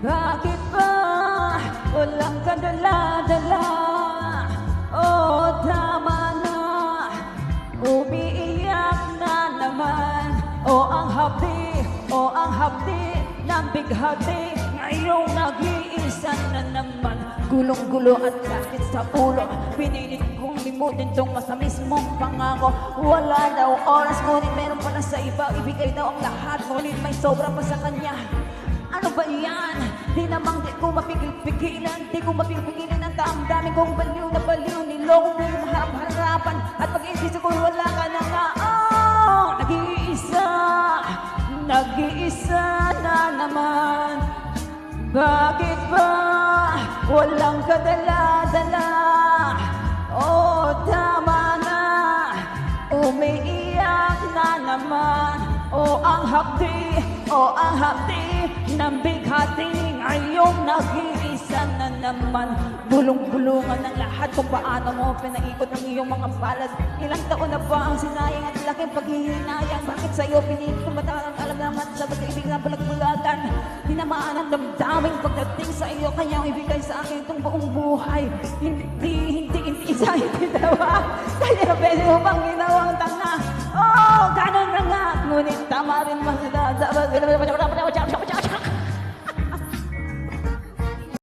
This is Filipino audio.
Bakit ba walang kadala-dala? Oh, tama na, umiiyak na naman. Oh, ang hapdi ng bighati, ngayong nag-iisa na naman. Gulong-gulo at sakit sa ulo, pinilit kong limutin tong masamis mong pangako. Wala daw oras, ngunit meron pala sa iba. Ibigay daw ang lahat, ngunit may sobra pa sa kanya. Ano ba yan? Di namang di ko mapigil-pigilan, di ko mapigil-pigilan ang damdamin kong baliw na baliw. Niloko mo yung harap-harapan at pag-iisip ko wala ka na nga. Oh, nag-iisa na naman. Bakit ba walang kadala-dala? Oh, tama na, umiiyak na naman. Oh, ang hapdi ng bighati, ngayong nag-iisa na naman. Bulong-bulungan ng lahat kung paano mo pinaikot ang iyong mga palad. Ilang taon na ba ang sinayang at laking paghihinayang? Bakit sa'yo pinilit tumatalang alam-alam sa pag-ibig na bulag-bulagan? Tinamaan ang damdaming pagdating sa iyo, kaya ibigay sa akin itong buong buhay. Hindi dawa. Kaya pwede mo bang ginawang tanga? Oh, ganun na nga. Ngunit tama rin mga